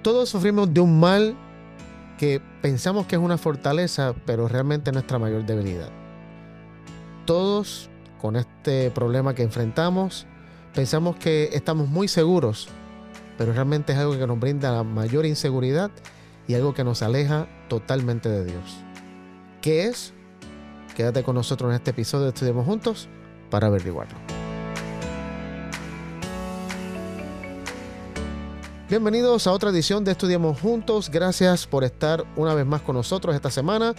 Todos sufrimos de un mal que pensamos que es una fortaleza, pero realmente es nuestra mayor debilidad. Todos, con este problema que enfrentamos, pensamos que estamos muy seguros, pero realmente es algo que nos brinda la mayor inseguridad y algo que nos aleja totalmente de Dios. ¿Qué es? Quédate con nosotros en este episodio de Estudiemos Juntos para averiguarlo. Bienvenidos a otra edición de Estudiemos Juntos. Gracias por estar una vez más con nosotros esta semana.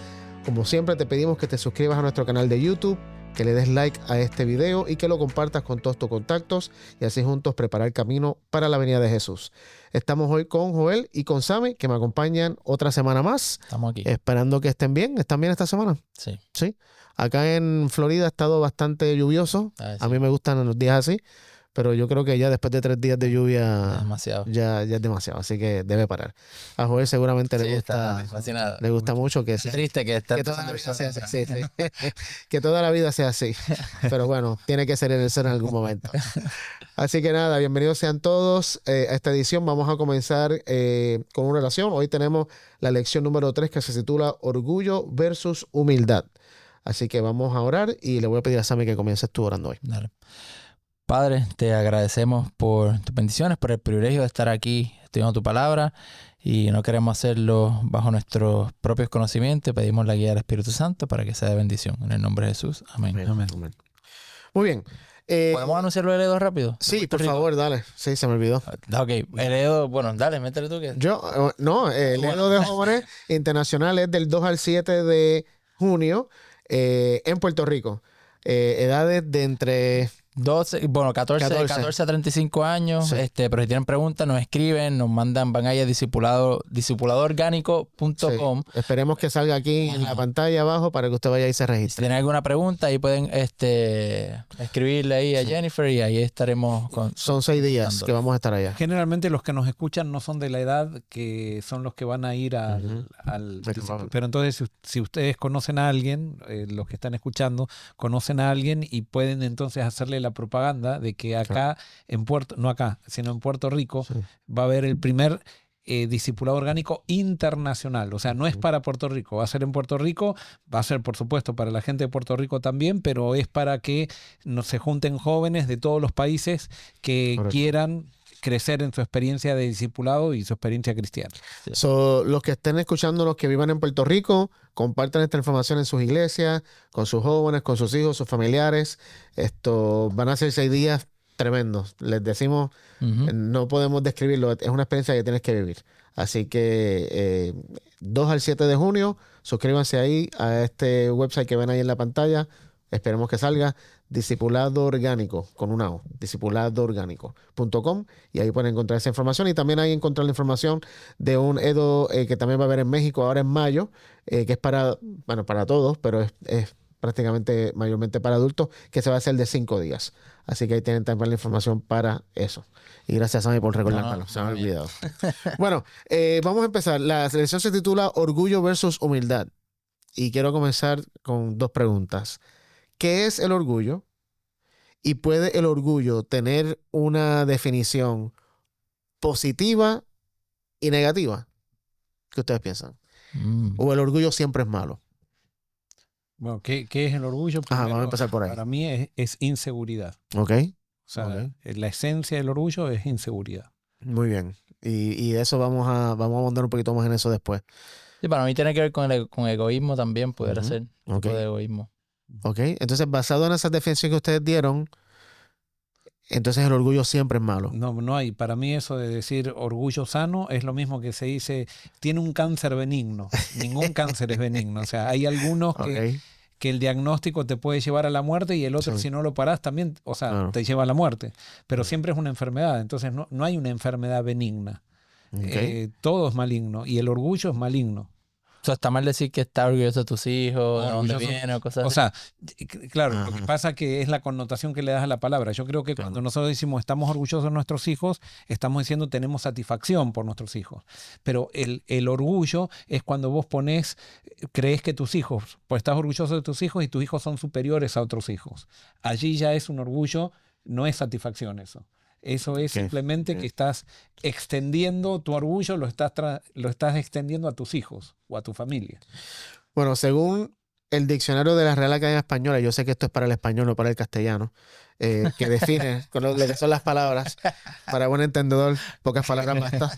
Como siempre, te pedimos que te suscribas a nuestro canal de YouTube, que le des like a este video y que lo compartas con todos tus contactos y así juntos preparar el camino para la venida de Jesús. Estamos hoy con Joel y con Sammy, que me acompañan otra semana más. Estamos aquí. Esperando que estén bien. ¿Están bien esta semana? Sí. Sí. Acá en Florida ha estado bastante lluvioso. Sí. A mí me gustan los días así, pero yo creo que ya después de 3 días de lluvia Demasiado. ya es demasiado, así que debe parar. A Joel seguramente le gusta mucho que sea, triste que toda la vida sea así. Sí. Que toda la vida sea así. Pero bueno, tiene que ser en algún momento. Así que nada, bienvenidos sean todos a esta edición. Vamos a comenzar con una oración. Hoy tenemos la lección número 3 que se titula Orgullo versus Humildad. Así que vamos a orar y le voy a pedir a Sammy que comiences tú orando hoy. Dale. Padre, te agradecemos por tus bendiciones, por el privilegio de estar aquí estudiando tu palabra y no queremos hacerlo bajo nuestros propios conocimientos. Pedimos la guía del Espíritu Santo para que sea de bendición. En el nombre de Jesús. Amén. Amén. Muy bien. ¿Podemos anunciarlo el Edo rápido? Sí, por favor, dale. Sí, se me olvidó. Ok, el Edo, bueno, dale, métele tú. Que... El Edo de Jóvenes Internacional es del 2 al 7 de junio en Puerto Rico. Edades de entre... 14 a 35 años, Sí. Pero si tienen preguntas nos escriben, nos mandan, van ahí a discipuladororgánico.com. Sí. Esperemos que salga aquí en la pantalla abajo para que usted vaya y se Si registre. tienen alguna pregunta ahí pueden escribirle ahí a Jennifer y ahí estaremos Son 6 días que vamos a estar allá. Generalmente los que nos escuchan no son de la edad que son los que van a ir al pero entonces si ustedes conocen a alguien, los que están escuchando conocen a alguien y pueden entonces hacerle la propaganda de que acá en Puerto Rico Sí. va a haber el primer discipulado orgánico internacional. O sea, no es para Puerto Rico, va a ser en Puerto Rico, va a ser por supuesto para la gente de Puerto Rico también, pero es para que se junten jóvenes de todos los países que Correcto. quieran crecer en su experiencia de discipulado y su experiencia cristiana. Los que estén escuchando, los que vivan en Puerto Rico, compartan esta información en sus iglesias, con sus jóvenes, con sus hijos, sus familiares. Van a ser 6 días tremendos. Les decimos, no podemos describirlo, es una experiencia que tienes que vivir. Así que 2 al 7 de junio, suscríbanse ahí a este website que ven ahí en la pantalla. Esperemos que salga Discipulado Orgánico, con una O, discipuladoorgánico.com, y ahí pueden encontrar esa información. Y también ahí encontrar la información de un Edo que también va a haber en México ahora en mayo, que es para todos, pero es prácticamente mayormente para adultos, que se va a hacer de 5 días. Así que ahí tienen también la información para eso. Y gracias a mí por recordármelo, se me ha olvidado. Bueno, vamos a empezar. La lección se titula Orgullo versus Humildad. Y quiero comenzar con 2 preguntas. ¿Qué es el orgullo? ¿Y puede el orgullo tener una definición positiva y negativa? ¿Qué ustedes piensan? ¿O el orgullo siempre es malo? Bueno, ¿qué es el orgullo? Vamos a empezar por ahí. Para mí es inseguridad. Ok. O sea, la esencia del orgullo es inseguridad. Muy bien. Y de eso vamos a ahondar un poquito más en eso después. Sí, para mí tiene que ver con egoísmo también, pudiera ser un Ok. tipo de egoísmo. Ok. Entonces, basado en esas definiciones que ustedes dieron, entonces el orgullo siempre es malo. No hay. Para mí eso de decir orgullo sano es lo mismo que se dice, tiene un cáncer benigno. Ningún cáncer es benigno. O sea, hay algunos que el diagnóstico te puede llevar a la muerte y el otro, si no lo parás, también, te lleva a la muerte. Pero siempre es una enfermedad. Entonces no hay una enfermedad benigna. Todo es maligno y el orgullo es maligno. O sea, está mal decir que estás orgulloso de tus hijos, de dónde viene o cosas así. O sea, claro, lo que pasa que es la connotación que le das a la palabra. Yo creo que cuando nosotros decimos estamos orgullosos de nuestros hijos, estamos diciendo tenemos satisfacción por nuestros hijos. Pero el orgullo es cuando vos crees que tus hijos, pues estás orgulloso de tus hijos y tus hijos son superiores a otros hijos. Allí ya es un orgullo, no es satisfacción eso. Eso es simplemente que estás extendiendo tu orgullo, lo estás extendiendo a tus hijos o a tu familia. Bueno, según el diccionario de la Real Academia Española, yo sé que esto es para el español, no para el castellano, que define con lo que son las palabras, para buen entendedor, pocas palabras bastan.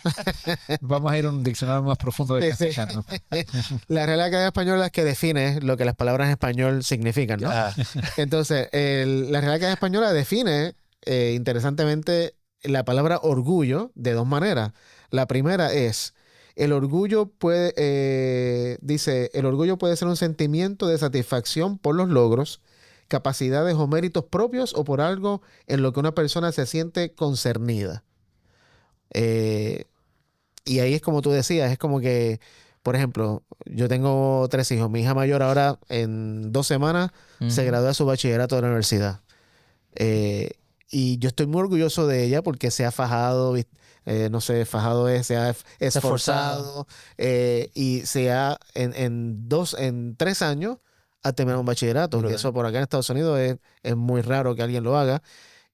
Vamos a ir a un diccionario más profundo de castellano. La Real Academia Española es que define lo que las palabras en español significan, ¿no? Entonces, la Real Academia Española define, interesantemente, la palabra orgullo de dos maneras. La primera es: el orgullo dice, el orgullo puede ser un sentimiento de satisfacción por los logros, capacidades o méritos propios o por algo en lo que una persona se siente concernida. Y ahí es como tú decías, es como que, por ejemplo, yo tengo 3 hijos. Mi hija mayor ahora en 2 semanas se gradúa de su bachillerato de la universidad. Y yo estoy muy orgulloso de ella porque se ha fajado, se ha esforzado y en 3 años ha terminado un bachillerato. Y eso por acá en Estados Unidos es muy raro que alguien lo haga.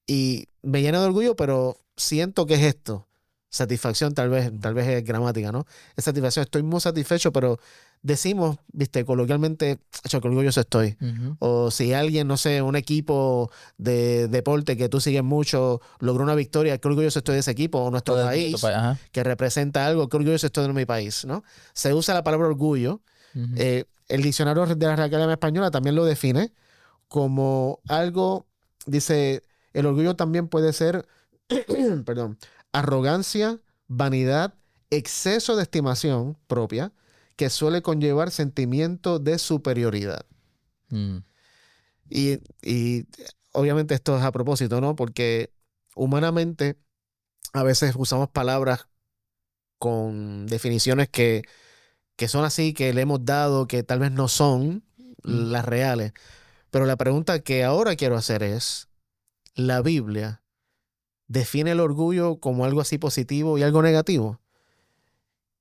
Y me llena de orgullo, pero siento que es esto. Satisfacción, tal vez es gramática, ¿no? Es satisfacción, estoy muy satisfecho, pero decimos, coloquialmente, qué orgulloso estoy. O si alguien, no sé, un equipo de deporte que tú sigues mucho, logró una victoria, qué orgulloso estoy de ese equipo, o nuestro país, que representa algo, qué orgulloso estoy de mi país, ¿no? Se usa la palabra orgullo. El diccionario de la Real Academia Española también lo define como algo, dice, el orgullo también puede ser, perdón, arrogancia, vanidad, exceso de estimación propia, que suele conllevar sentimiento de superioridad. Y obviamente esto es a propósito, ¿no? Porque humanamente a veces usamos palabras con definiciones que son así, que le hemos dado, que tal vez no son las reales. Pero la pregunta que ahora quiero hacer es, ¿la Biblia define el orgullo como algo así positivo y algo negativo?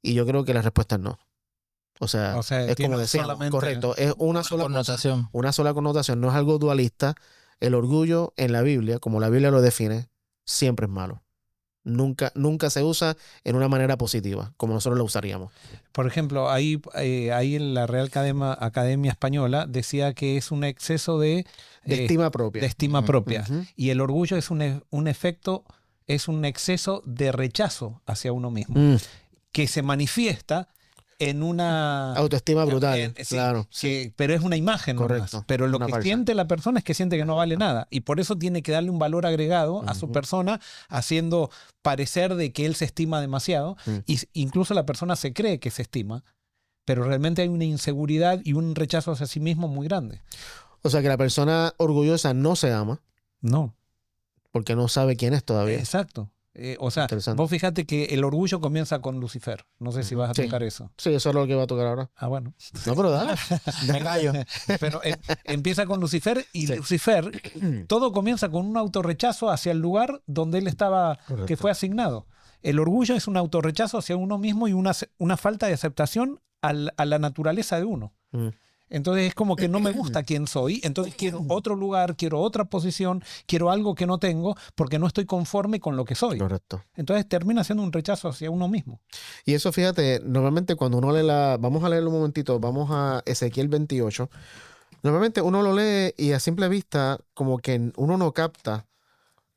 Y yo creo que la respuesta es no. O sea es como decíamos, correcto, es una sola connotación. Una sola connotación, no es algo dualista. El orgullo en la Biblia, como la Biblia lo define, siempre es malo. Nunca se usa en una manera positiva, como nosotros lo usaríamos. Por ejemplo, ahí en la Real Academia Española decía que es un exceso de estima propia. De estima propia. Y el orgullo es un efecto, es un exceso de rechazo hacia uno mismo, que se manifiesta en una autoestima brutal, claro. Pero es una imagen, correcto, nomás. Pero lo que siente la persona es que siente que no vale nada. Y por eso tiene que darle un valor agregado a su persona, haciendo parecer de que él se estima demasiado. Y incluso la persona se cree que se estima, pero realmente hay una inseguridad y un rechazo hacia sí mismo muy grande. O sea que la persona orgullosa no se ama. No. Porque no sabe quién es todavía. Exacto. Vos fíjate que el orgullo comienza con Lucifer. No sé si vas a tocar eso. Sí, eso es lo que va a tocar ahora. Ah, bueno. No, pero dale. Me callo. Pero empieza con Lucifer y Lucifer, todo comienza con un autorrechazo hacia el lugar donde él estaba, que fue asignado. El orgullo es un autorrechazo hacia uno mismo y una falta de aceptación a la naturaleza de uno. Entonces es como que no me gusta quién soy, entonces quiero otro lugar, quiero otra posición, quiero algo que no tengo porque no estoy conforme con lo que soy. Correcto. Entonces termina siendo un rechazo hacia uno mismo. Y eso, fíjate, normalmente cuando uno lee vamos a leerlo un momentito, vamos a Ezequiel 28. Normalmente uno lo lee y a simple vista como que uno no capta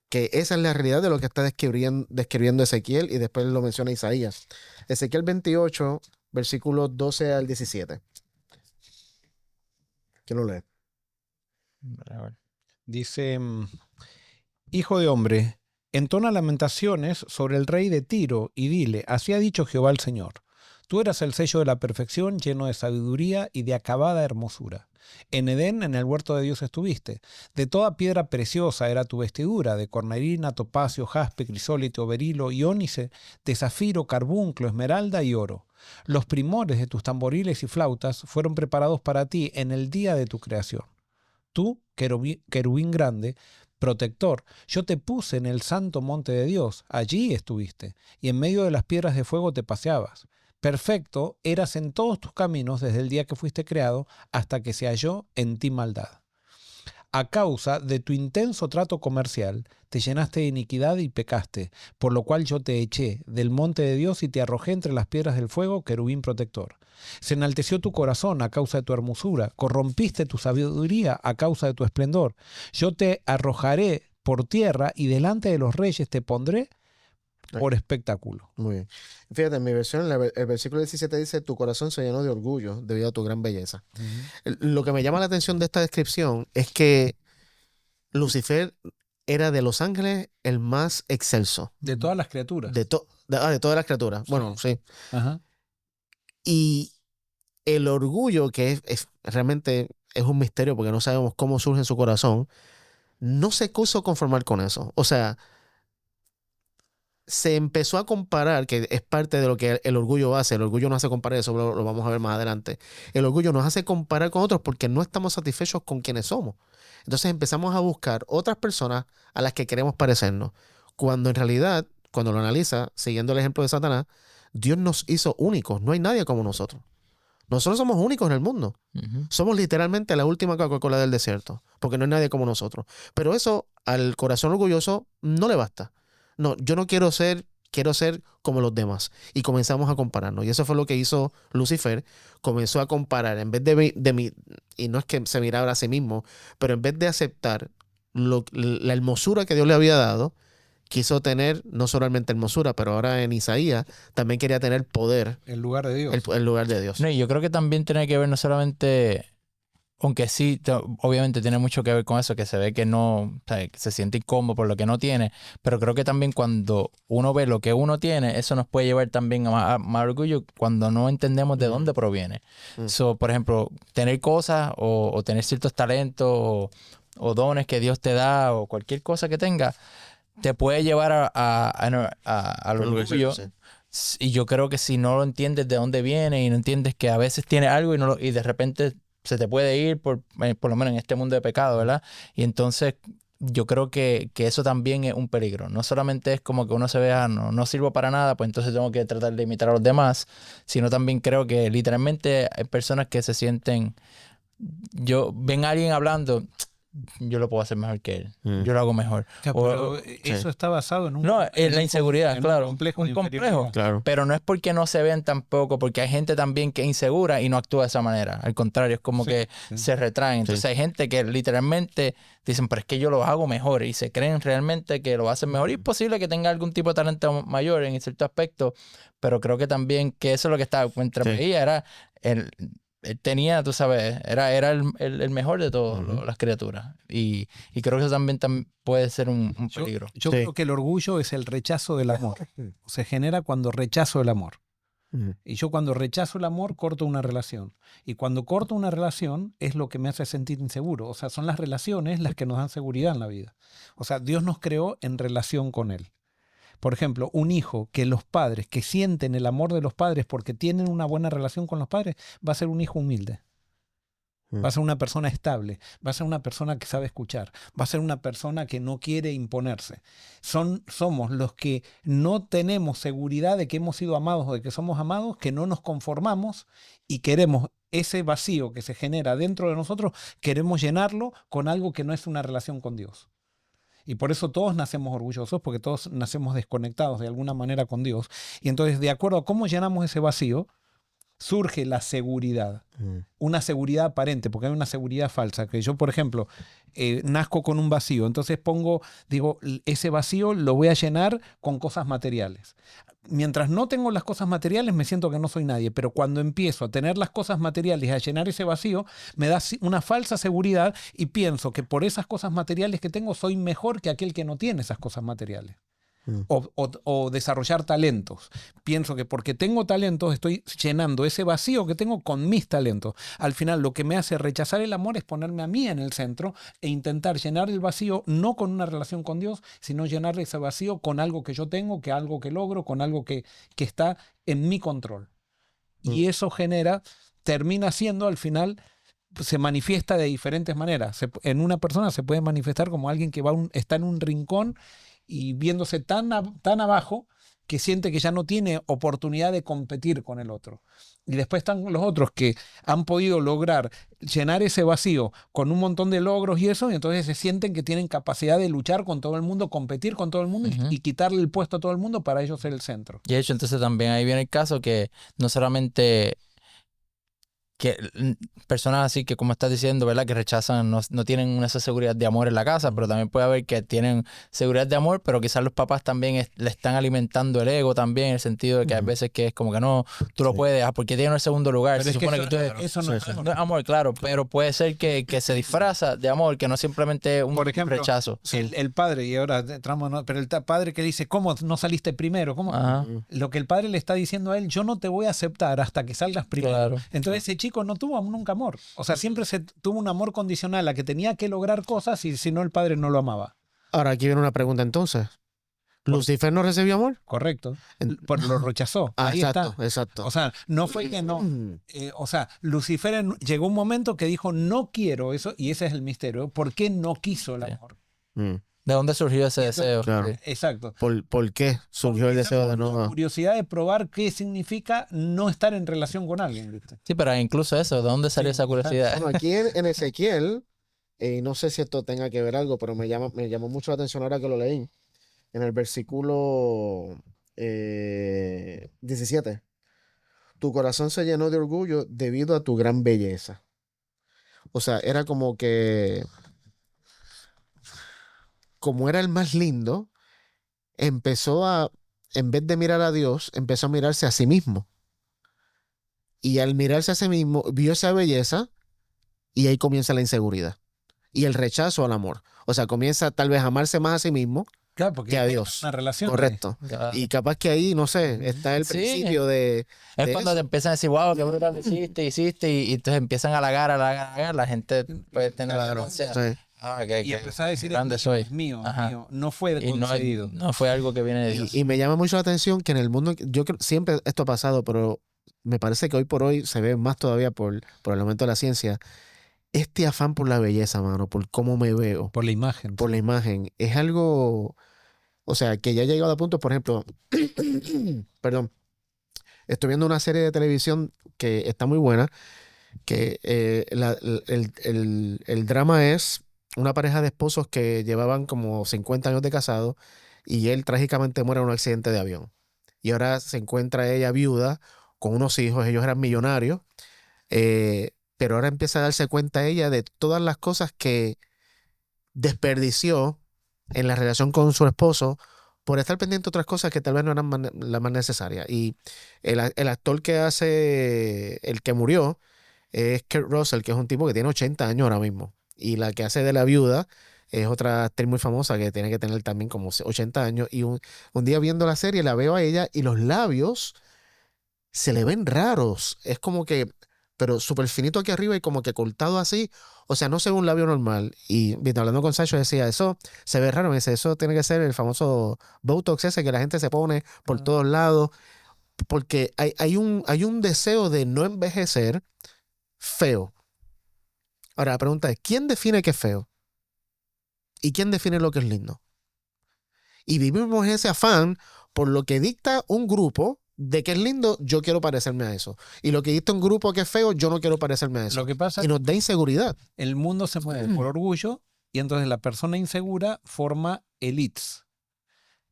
que esa es la realidad de lo que está describiendo Ezequiel, y después lo menciona Isaías. Ezequiel 28, versículos 12 al 17. ¿Quién lo lee? Dice: Hijo de hombre, entona lamentaciones sobre el rey de Tiro y dile: así ha dicho Jehová el Señor. Tú eras el sello de la perfección, lleno de sabiduría y de acabada hermosura. En Edén, en el huerto de Dios estuviste. De toda piedra preciosa era tu vestidura, de cornalina, topacio, jaspe, crisólito, berilo y ónice, de zafiro, carbunclo, esmeralda y oro. Los primores de tus tamboriles y flautas fueron preparados para ti en el día de tu creación. Tú, querubín grande, protector, yo te puse en el santo monte de Dios, allí estuviste, y en medio de las piedras de fuego te paseabas. Perfecto eras en todos tus caminos desde el día que fuiste creado hasta que se halló en ti maldad. A causa de tu intenso trato comercial, te llenaste de iniquidad y pecaste, por lo cual yo te eché del monte de Dios y te arrojé entre las piedras del fuego, querubín protector. Se enalteció tu corazón a causa de tu hermosura, corrompiste tu sabiduría a causa de tu esplendor. Yo te arrojaré por tierra y delante de los reyes te pondré por espectáculo. Muy bien. Fíjate, en mi versión, el versículo 17 dice, tu corazón se llenó de orgullo debido a tu gran belleza. Lo que me llama la atención de esta descripción es que Lucifer era de los ángeles el más excelso. De todas las criaturas. De todas las criaturas. Bueno, sí. Ajá. Y el orgullo, que realmente es un misterio porque no sabemos cómo surge en su corazón, no se quiso conformar con eso. O sea, se empezó a comparar, que es parte de lo que el orgullo hace. El orgullo nos hace comparar, eso lo vamos a ver más adelante. El orgullo nos hace comparar con otros porque no estamos satisfechos con quienes somos. Entonces empezamos a buscar otras personas a las que queremos parecernos. Cuando en realidad, cuando lo analiza, siguiendo el ejemplo de Satanás, Dios nos hizo únicos. No hay nadie como nosotros. Nosotros somos únicos en el mundo. Somos literalmente la última Coca-Cola del desierto, porque no hay nadie como nosotros. Pero eso al corazón orgulloso no le basta. No, yo no quiero ser como los demás. Y comenzamos a compararnos. Y eso fue lo que hizo Lucifer. Comenzó a comparar. En vez de y no es que se mirara a sí mismo, pero en vez de aceptar la hermosura que Dios le había dado, quiso tener no solamente hermosura, pero ahora en Isaías también quería tener poder. El lugar de Dios. El lugar de Dios. No, y yo creo que también tiene que ver no solamente, aunque sí, obviamente tiene mucho que ver con eso, que se ve que no, o sea, que se siente incómodo por lo que no tiene, pero creo que también cuando uno ve lo que uno tiene, eso nos puede llevar también a más orgullo cuando no entendemos de dónde proviene. So, por ejemplo, tener cosas o tener ciertos talentos o dones que Dios te da o cualquier cosa que tenga, te puede llevar al orgullo. Sí. Y yo creo que si no lo entiendes de dónde viene y no entiendes que a veces tiene algo y de repente se te puede ir por lo menos en este mundo de pecado, ¿verdad? Y entonces yo creo que eso también es un peligro. No solamente es como que uno se vea, no sirvo para nada, pues entonces tengo que tratar de imitar a los demás, sino también creo que literalmente hay personas que se sienten, ven a alguien hablando, yo lo puedo hacer mejor que él. Yo lo hago mejor. Pero eso está basado en en la inseguridad, claro. Un complejo. Claro. Pero no es porque no se ven tampoco, porque hay gente también que es insegura y no actúa de esa manera. Al contrario, es como que se retraen. Entonces hay gente que literalmente dicen, pero es que yo lo hago mejor y se creen realmente que lo hacen mejor. Y es posible que tenga algún tipo de talento mayor en cierto aspecto, pero creo que también que eso es lo que estaba entre ella era él tenía, tú sabes, era el mejor de todas las criaturas. Y creo que eso también puede ser un peligro. Yo creo que el orgullo es el rechazo del amor. Se genera cuando rechazo el amor. Y yo cuando rechazo el amor corto una relación. Y cuando corto una relación es lo que me hace sentir inseguro. O sea, son las relaciones las que nos dan seguridad en la vida. O sea, Dios nos creó en relación con Él. Por ejemplo, un hijo que los padres, que sienten el amor de los padres porque tienen una buena relación con los padres, va a ser un hijo humilde. Va a ser una persona estable, va a ser una persona que sabe escuchar, va a ser una persona que no quiere imponerse. Somos los que no tenemos seguridad de que hemos sido amados o de que somos amados, que no nos conformamos y queremos ese vacío que se genera dentro de nosotros, queremos llenarlo con algo que no es una relación con Dios. Y por eso todos nacemos orgullosos, porque todos nacemos desconectados de alguna manera con Dios. Y entonces, de acuerdo a cómo llenamos ese vacío, surge la seguridad. Una seguridad aparente, porque hay una seguridad falsa. Que yo, por ejemplo, nazco con un vacío. Entonces digo, ese vacío lo voy a llenar con cosas materiales. Mientras no tengo las cosas materiales, me siento que no soy nadie. Pero cuando empiezo a tener las cosas materiales y a llenar ese vacío, me da una falsa seguridad y pienso que por esas cosas materiales que tengo soy mejor que aquel que no tiene esas cosas materiales. O desarrollar talentos. Pienso que porque tengo talentos estoy llenando ese vacío que tengo con mis talentos. Al final lo que me hace rechazar el amor es ponerme a mí en el centro e intentar llenar el vacío no con una relación con Dios, sino llenar ese vacío con algo que yo tengo, que algo que logro, con algo que está en mi control. Y eso termina siendo al final, se manifiesta de diferentes maneras. En una persona se puede manifestar como alguien que está en un rincón y viéndose tan abajo que siente que ya no tiene oportunidad de competir con el otro. Y después están los otros que han podido lograr llenar ese vacío con un montón de logros y eso, y entonces se sienten que tienen capacidad de luchar con todo el mundo, competir con todo el mundo y quitarle el puesto a todo el mundo para ellos ser el centro. Y de hecho, entonces también ahí viene el caso que no solamente que personas así que, como estás diciendo, ¿verdad? Que rechazan, no tienen esa seguridad de amor en la casa, pero también puede haber que tienen seguridad de amor, pero quizás los papás también le están alimentando el ego también, en el sentido de que hay veces que es como que no, tú lo puedes, porque tiene el segundo lugar. Pero Se supone que eso no es amor. No es amor, claro, pero puede ser que se disfraza de amor, que no simplemente un Por ejemplo, rechazo. El padre, y ahora entramos, pero el padre que dice, ¿cómo no saliste primero? ¿Cómo? Lo que el padre le está diciendo a él, yo no te voy a aceptar hasta que salgas primero. Claro. Entonces ese chico no tuvo nunca amor. O sea, siempre se tuvo un amor condicional a que tenía que lograr cosas y si no el padre no lo amaba. Ahora aquí viene una pregunta entonces. ¿Lucifer no recibió amor? Correcto. Lo rechazó. Ahí exacto, está. exacto. O sea, no fue que no. O sea, Lucifer llegó un momento que dijo, no quiero eso, y ese es el misterio. ¿Por qué no quiso el amor? ¿De dónde surgió ese deseo? Claro. Exacto. ¿Por qué surgió el deseo de no? La curiosidad de probar qué significa no estar en relación con alguien, ¿viste? Sí, pero incluso eso, ¿de dónde salió esa curiosidad? Bueno, aquí en Ezequiel, no sé si esto tenga que ver algo, pero me llamó mucho la atención ahora que lo leí. En el versículo 17. Tu corazón se llenó de orgullo debido a tu gran belleza. O sea, era como que, como era el más lindo, empezó a, en vez de mirar a Dios, empezó a mirarse a sí mismo. Y al mirarse a sí mismo, vio esa belleza y ahí comienza la inseguridad. Y el rechazo al amor. O sea, comienza tal vez a amarse más a sí mismo, claro, porque que a es Dios. una relación. Correcto. Claro. Y capaz que ahí, no sé, está el principio de cuando eso. te empiezan a decir, wow, qué brutal hiciste, y entonces empiezan a halagar, la gente puede tener Claro, o sea, sí. que empezar a decir, grande soy. es mío, Ajá. mío. No fue Y concedido. no fue algo que viene de Dios. Y me llama mucho la atención que en el mundo, yo creo, siempre esto ha pasado, pero me parece que hoy por hoy se ve más todavía por el aumento de la ciencia. Este afán por la belleza, mano, por cómo me veo, Por la imagen. por la imagen, es algo, o sea, que ya ha llegado a punto, por ejemplo, perdón, estoy viendo una serie de televisión que está muy buena, que el drama es una pareja de esposos que llevaban como 50 años de casado y él trágicamente muere en un accidente de avión. Y ahora se encuentra ella viuda con unos hijos, ellos eran millonarios, pero ahora empieza a darse cuenta ella de todas las cosas que desperdició en la relación con su esposo por estar pendiente de otras cosas que tal vez no eran las más necesarias. Y el actor que hace el que murió es Kurt Russell, que es un tipo que tiene 80 años ahora mismo. Y la que hace de la viuda es otra actriz muy famosa que tiene que tener también como 80 años. Y un día viendo la serie la veo a ella y los labios se le ven raros. Es como que, pero súper finito aquí arriba y como que cortado así. O sea, no se ve un labio normal. Y hablando con Sacho decía, eso se ve raro. Me dice, eso tiene que ser el famoso Botox ese que la gente se pone por todos lados. Porque hay un deseo de no envejecer feo. Ahora, la pregunta es, ¿quién define qué es feo? ¿Y quién define lo que es lindo? Y vivimos ese afán por lo que dicta un grupo de que es lindo, yo quiero parecerme a eso. Y lo que dicta un grupo que es feo, yo no quiero parecerme a eso. Lo que pasa y nos da inseguridad. El mundo se mueve por orgullo y entonces la persona insegura forma elites,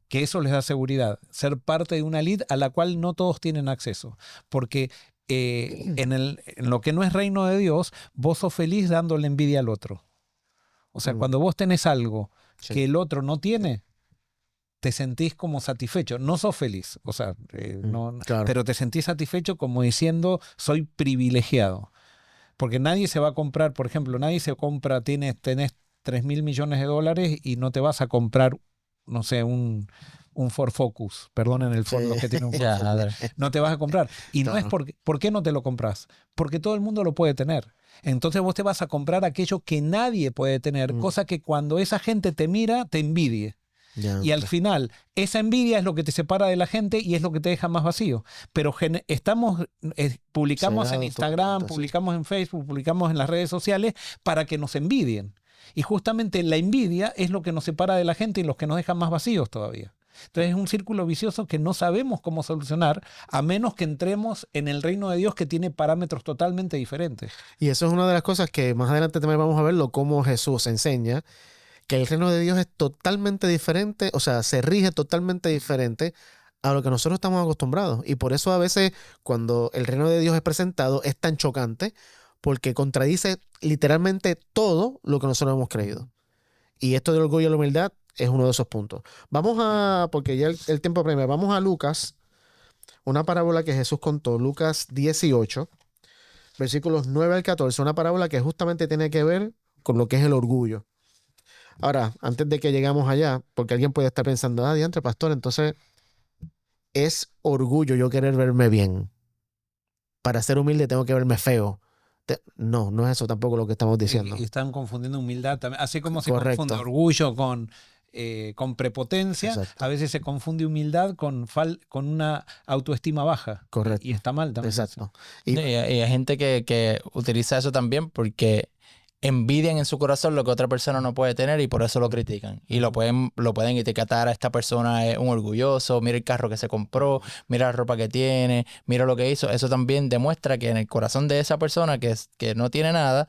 que eso les da seguridad, ser parte de una elite a la cual no todos tienen acceso, porque en lo que no es reino de Dios, vos sos feliz dándole envidia al otro. O sea, cuando vos tenés algo que el otro no tiene, te sentís como satisfecho. No sos feliz, o sea, claro. pero te sentís satisfecho como diciendo, soy privilegiado. Porque nadie se va a comprar, por ejemplo, nadie se compra, tenés 3.000 millones de dólares y no te vas a comprar, no sé, un Ford Focus. Perdonen el Ford, los que tienen un Ford Focus. No te vas a comprar. Y no es porque, ¿por qué no te lo compras? Porque todo el mundo lo puede tener. Entonces vos te vas a comprar aquello que nadie puede tener, cosa que cuando esa gente te mira, te envidie. Y al final, esa envidia es lo que te separa de la gente y es lo que te deja más vacío. Pero publicamos en Instagram, publicamos en Facebook, publicamos en las redes sociales para que nos envidien. Y justamente la envidia es lo que nos separa de la gente y los que nos dejan más vacíos todavía. Entonces es un círculo vicioso que no sabemos cómo solucionar a menos que entremos en el reino de Dios, que tiene parámetros totalmente diferentes. Y eso es una de las cosas que más adelante también vamos a verlo, cómo Jesús enseña que el reino de Dios es totalmente diferente, o sea, se rige totalmente diferente a lo que nosotros estamos acostumbrados. Y por eso a veces cuando el reino de Dios es presentado es tan chocante, porque contradice literalmente todo lo que nosotros hemos creído. Y esto del orgullo y la humildad es uno de esos puntos. Vamos a, porque ya el tiempo premia, vamos a Lucas, una parábola que Jesús contó, Lucas 18, versículos 9 al 14, una parábola que justamente tiene que ver con lo que es el orgullo. Ahora, antes de que llegamos allá, porque alguien puede estar pensando, diantre, pastor, entonces es orgullo yo querer verme bien. Para ser humilde tengo que verme feo. No, no es eso tampoco lo que estamos diciendo. Y están confundiendo humildad también. Así como se Correcto. confunde orgullo con prepotencia, Exacto. a veces se confunde humildad con una autoestima baja. Correcto. Y está mal también. Exacto. Y hay gente que utiliza eso también porque envidian en su corazón lo que otra persona no puede tener y por eso lo critican. Y lo pueden etiquetar a esta persona es un orgulloso, mira el carro que se compró, mira la ropa que tiene, mira lo que hizo. Eso también demuestra que en el corazón de esa persona que no tiene nada,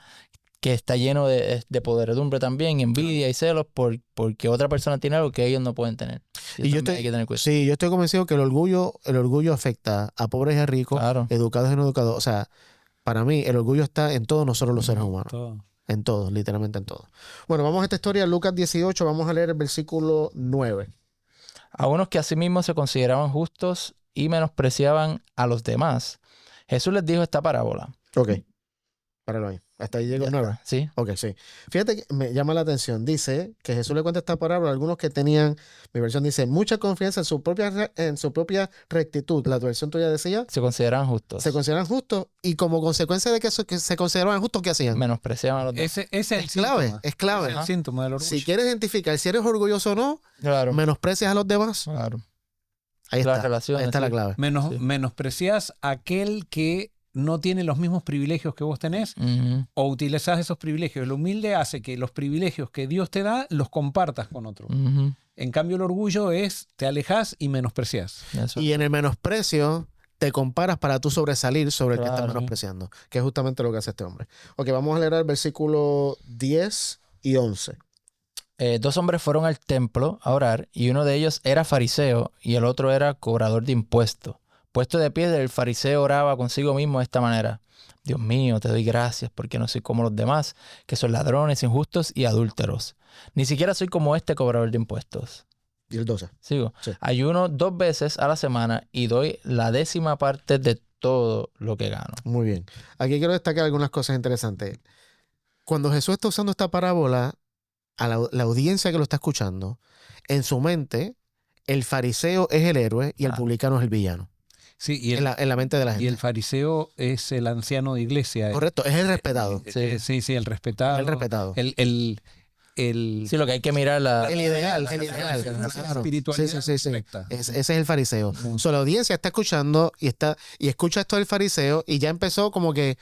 que está lleno de podredumbre también, envidia y celos porque otra persona tiene algo que ellos no pueden tener. Y yo hay que tener cuidado. Sí, yo estoy convencido que el orgullo afecta a pobres y a ricos, Claro. educados y no educados. O sea, para mí el orgullo está en todos nosotros los seres humanos. Todo. En todos, literalmente en todos. Bueno, vamos a esta historia, Lucas 18, vamos a leer el versículo 9. A unos que asimismo se consideraban justos y menospreciaban a los demás, Jesús les dijo esta parábola. Ok, páralo ahí. Hasta ahí llegó el 9. ¿Sí? Ok, sí. Fíjate que me llama la atención. Dice que Jesús le cuenta esta parábola a algunos que tenían, mi versión dice, mucha confianza en su propia rectitud. La versión tuya decía, Se consideraban justos. se consideran justos y como consecuencia de que se consideraban justos, ¿qué hacían? Menospreciaban a los demás. Ese es el Es clave, síntoma. es clave. Ese es el síntoma del orgullo. Si quieres identificar si eres orgulloso o no, Claro. menosprecias a los demás. Claro. Ahí Las está. relaciones, Ahí está la sí. clave. Sí. Menosprecias a aquel que no tiene los mismos privilegios que vos tenés, Ujú. o utilizás esos privilegios. El humilde hace que los privilegios que Dios te da los compartas con otros. Ujú. En cambio, el orgullo es te alejas y menosprecias. Eso. Y en el menosprecio te comparas para tú sobresalir sobre el que Claro, estás sí. menospreciando, que es justamente lo que hace este hombre. Ok, vamos a leer el versículo 10 y 11. 2 hombres fueron al templo a orar y uno de ellos era fariseo y el otro era cobrador de impuestos. Puesto de pie, el fariseo oraba consigo mismo de esta manera: Dios mío, te doy gracias porque no soy como los demás, que son ladrones, injustos y adúlteros. Ni siquiera soy como este cobrador de impuestos. Y el 12. Sigo. Sí. Ayuno 2 veces a la semana y doy la 10ª parte de todo lo que gano. Muy bien. Aquí quiero destacar algunas cosas interesantes. Cuando Jesús está usando esta parábola, a la audiencia que lo está escuchando, en su mente, el fariseo es el héroe y el publicano es el villano. Sí, y En la mente de la gente. y el fariseo es el anciano de iglesia. Correcto, es el respetado. Sí, el respetado. El respetado. El Sí, lo que hay que mirar El ideal, el ideal. Claro. espiritualidad Sí. correcta. Ese es el fariseo. So, la audiencia está escuchando y escucha esto del fariseo y ya empezó como que,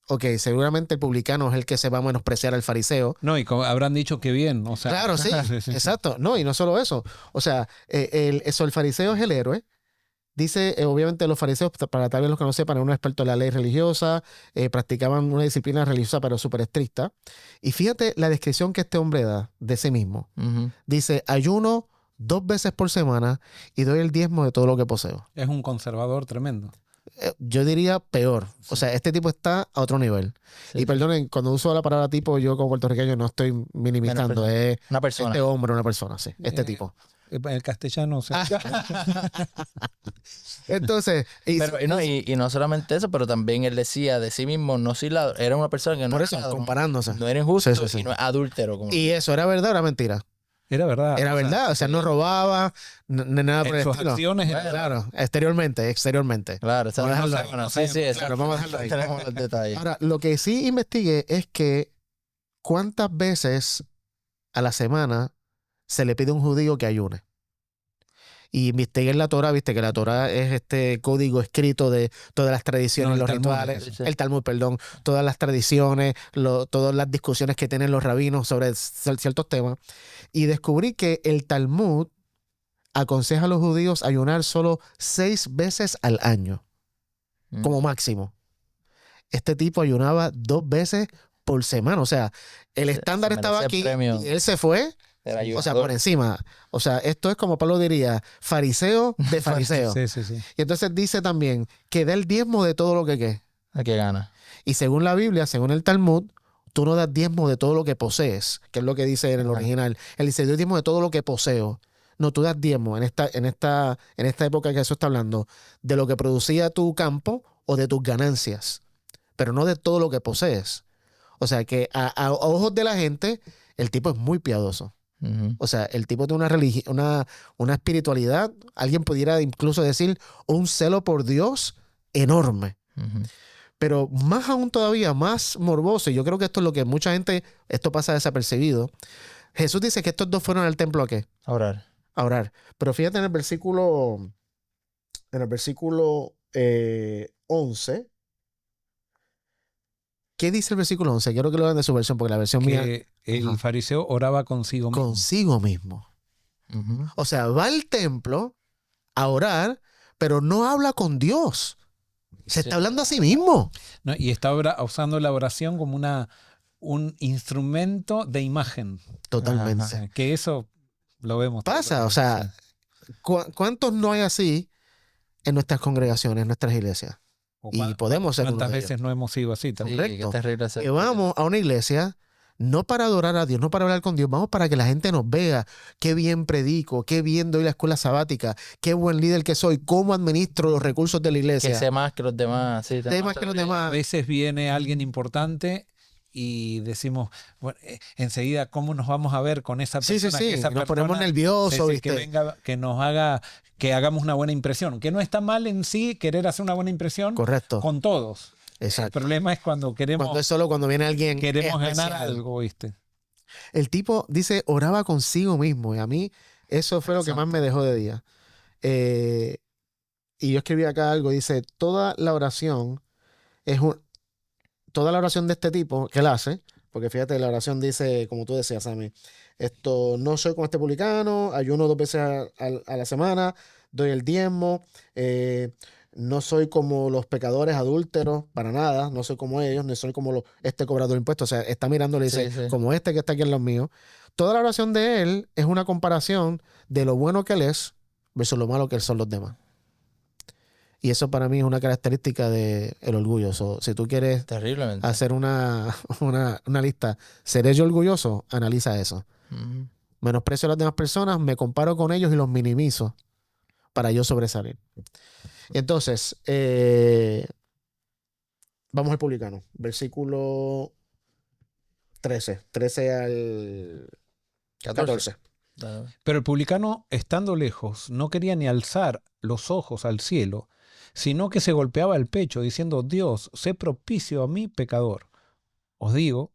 ok, seguramente el publicano es el que se va a menospreciar al fariseo. No, y habrán dicho que bien. O sea, Claro, sí, exacto. No, y no solo eso. O sea, el fariseo es el héroe. Dice, obviamente los fariseos, para tal vez los que no sepan, eran un experto en la ley religiosa, practicaban una disciplina religiosa pero súper estricta. Y fíjate la descripción que este hombre da de sí mismo. Ujú. Dice, ayuno 2 veces por semana y doy el diezmo de todo lo que poseo. es un conservador tremendo. Yo diría peor. O sea, este tipo está a otro nivel. Sí. Y perdonen, cuando uso la palabra tipo, yo como puertorriqueño no estoy minimizando. Es Una persona. este hombre, una persona, sí. Este tipo. En el castellano, o sea, Entonces, Y no solamente eso, pero también él decía de sí mismo, no soy ladrón. Era una persona que no por era eso, ladrón, comparándose. no era injusto Sí. y no es adúltero. Como Y eso, ¿era verdad o era mentira? era verdad. Era O sea, verdad, o sea, no robaba, ni nada por el sus estilo. acciones Claro, exteriormente. Claro, esa Vamos a es dejarlo ahí. bueno, sí, sí, Claro, vamos a dejarlo ahí. tenemos los detalles. Ahora, lo que sí investigué es que cuántas veces a la semana se le pide a un judío que ayune. Y investigué en la Torah, viste que la Torah es este código escrito de todas las tradiciones, No, el los Talmud, rituales, sí. el Talmud, perdón, todas las tradiciones, todas las discusiones que tienen los rabinos sobre ciertos temas. Y descubrí que el Talmud aconseja a los judíos ayunar solo 6 veces al año, como máximo. Este tipo ayunaba 2 veces por semana. O sea, el estándar estaba aquí y él se fue, o sea, por encima. O sea, esto es como Pablo diría, fariseo de fariseo. Sí. Y entonces dice también que da el diezmo de todo lo que gana. Y según la Biblia, según el Talmud, tú no das diezmo de todo lo que posees, que es lo que dice en el original. Él dice, doy diezmo de todo lo que poseo. No, tú das diezmo en esta época que Jesús está hablando, de lo que producía tu campo o de tus ganancias, pero no de todo lo que posees. O sea que a ojos de la gente, el tipo es muy piadoso. O sea, el tipo tiene una espiritualidad, alguien pudiera incluso decir, un celo por Dios enorme. Pero más aún todavía, más morboso, y yo creo que esto es lo que mucha gente, esto pasa desapercibido. Jesús dice que estos dos fueron al templo ¿a qué? A orar. A orar. Pero fíjate en el versículo 11. ¿Qué dice el versículo 11? Quiero que lo vean de su versión, porque la versión mía... El fariseo oraba consigo mismo. Consigo mismo. O sea, va al templo a orar, pero no habla con Dios. Se está hablando a sí mismo. No, y está usando la oración como un instrumento de imagen. Totalmente. Que eso lo vemos. Pasa, o sea, ¿cuántos no hay así en nuestras congregaciones, en nuestras iglesias? Y podemos ser ¿Cuántas veces no hemos sido así también? Correcto. Que vamos a una iglesia no para adorar a Dios, no para hablar con Dios, vamos para que la gente nos vea qué bien predico, qué bien doy la escuela sabática, qué buen líder que soy, cómo administro los recursos de la iglesia. Que sé más que los demás. Sí, sé más que los demás. A veces viene alguien importante y decimos, bueno, enseguida, ¿cómo nos vamos a ver con esa persona? Sí. Que esa nos persona, ponemos nerviosos, ¿viste? Que venga, que nos haga, que hagamos una buena impresión. Que no está mal en sí querer hacer una buena impresión. Correcto. Con todos. Exacto. El problema es cuando queremos... Cuando es solo cuando viene alguien queremos especial. ganar algo, ¿viste? El tipo dice, oraba consigo mismo. Y a mí eso fue lo que más me dejó de día. Y yo escribí acá algo, dice, toda la oración de este tipo que él hace, porque fíjate, la oración dice, como tú decías, Sammy, no soy como este publicano, ayuno 2 veces a la semana, doy el diezmo, no soy como los pecadores adúlteros, para nada, no soy como ellos, no soy como este cobrador de impuestos, o sea, está mirándole y dice, como este que está aquí en los míos. Toda la oración de él es una comparación de lo bueno que él es versus lo malo que son los demás. Y eso para mí es una característica del orgullo. Si tú quieres hacer una lista, ¿seré yo orgulloso? Analiza eso. Menosprecio a las demás personas, me comparo con ellos y los minimizo para yo sobresalir. Entonces, vamos al publicano. Versículo 13 al 14. Pero el publicano, estando lejos, no quería ni alzar los ojos al cielo, sino que se golpeaba el pecho, diciendo, Dios, sé propicio a mí, pecador. Os digo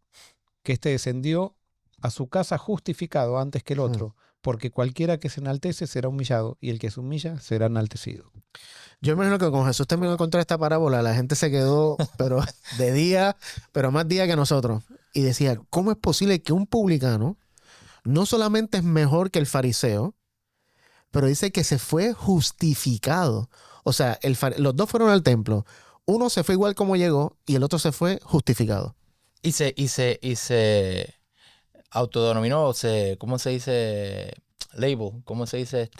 que este descendió a su casa justificado antes que el otro, porque cualquiera que se enaltece será humillado, y el que se humilla será enaltecido. Yo imagino que con Jesús terminó de contar esta parábola, la gente se quedó, pero de día, pero más día que nosotros. Y decía, ¿cómo es posible que un publicano no solamente es mejor que el fariseo, pero dice que se fue justificado? O sea, los dos fueron al templo. Uno se fue igual como llegó y el otro se fue justificado. Y se autodenominó, ¿cómo se dice? Label, ¿cómo se dice?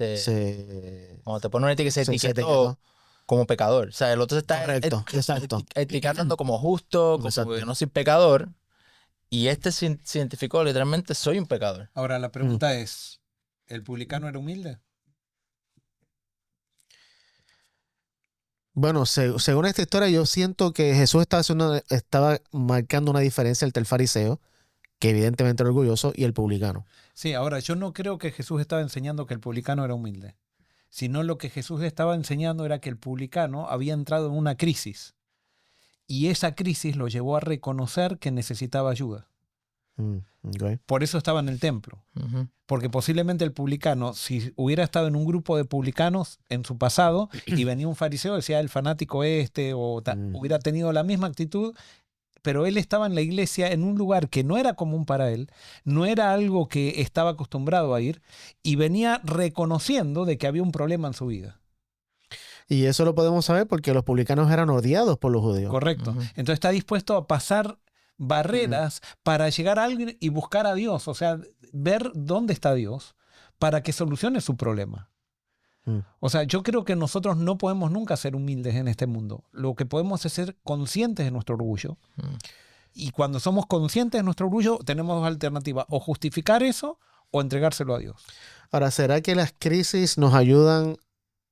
Cuando te pone una etiqueta, se etiquetó como pecador. O sea, el otro se está etiquetando como justo, como que no soy pecador. Y se identificó literalmente, soy un pecador. Ahora, la pregunta es, ¿el publicano era humilde? Bueno, según esta historia, yo siento que Jesús estaba marcando una diferencia entre el fariseo, que evidentemente era orgulloso, y el publicano. Sí, ahora, yo no creo que Jesús estaba enseñando que el publicano era humilde, sino lo que Jesús estaba enseñando era que el publicano había entrado en una crisis, y esa crisis lo llevó a reconocer que necesitaba ayuda. Okay. Por eso estaba en el templo. Porque posiblemente el publicano, si hubiera estado en un grupo de publicanos en su pasado y venía un fariseo, decía el fanático hubiera tenido la misma actitud, pero él estaba en la iglesia en un lugar que no era común para él, no era algo que estaba acostumbrado a ir, y venía reconociendo de que había un problema en su vida. Y eso lo podemos saber porque los publicanos eran odiados por los judíos. Correcto. Entonces está dispuesto a pasar barreras para llegar a alguien y buscar a Dios, o sea, ver dónde está Dios para que solucione su problema. O sea, yo creo que nosotros no podemos nunca ser humildes en este mundo. Lo que podemos es ser conscientes de nuestro orgullo. Y cuando somos conscientes de nuestro orgullo, tenemos dos alternativas: o justificar eso o entregárselo a Dios. Ahora, ¿será que las crisis nos ayudan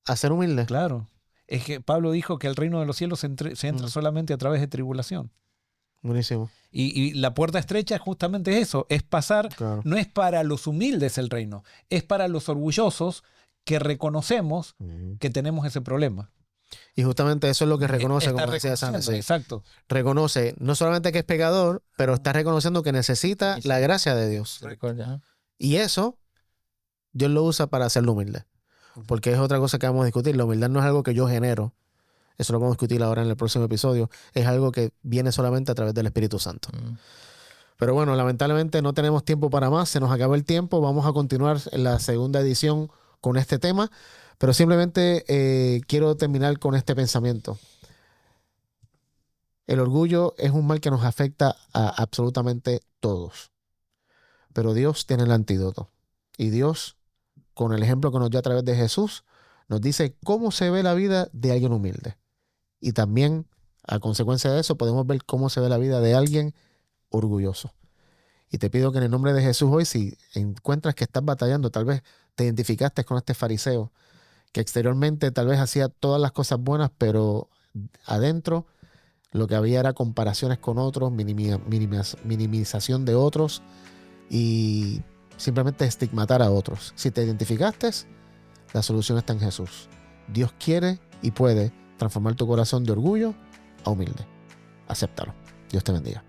a ser humildes? Claro. Es que Pablo dijo que el reino de los cielos se entra solamente a través de tribulación. Buenísimo. Y la puerta estrecha es justamente eso, es pasar, Claro. no es para los humildes el reino, es para los orgullosos que reconocemos que tenemos ese problema. Y justamente eso es lo que reconoce, Está como decía Sandra. Sí. Exacto. Reconoce no solamente que es pecador, pero está reconociendo que necesita la gracia de Dios. Y eso Dios lo usa para hacerlo humilde. Porque es otra cosa que vamos a discutir. La humildad no es algo que yo genero. Eso lo vamos a discutir ahora en el próximo episodio. Es algo que viene solamente a través del Espíritu Santo. Pero bueno, lamentablemente no tenemos tiempo para más. Se nos acabó el tiempo. Vamos a continuar en la segunda edición con este tema. Pero simplemente quiero terminar con este pensamiento. El orgullo es un mal que nos afecta a absolutamente todos. Pero Dios tiene el antídoto. Y Dios, con el ejemplo que nos dio a través de Jesús, nos dice cómo se ve la vida de alguien humilde. Y también, a consecuencia de eso, podemos ver cómo se ve la vida de alguien orgulloso. Y te pido que en el nombre de Jesús hoy, si encuentras que estás batallando, tal vez te identificaste con este fariseo, que exteriormente tal vez hacía todas las cosas buenas, pero adentro lo que había era comparaciones con otros, minimización de otros y simplemente estigmatar a otros. Si te identificaste, la solución está en Jesús. Dios quiere y puede transformar tu corazón de orgullo a humilde. Acéptalo. Dios te bendiga.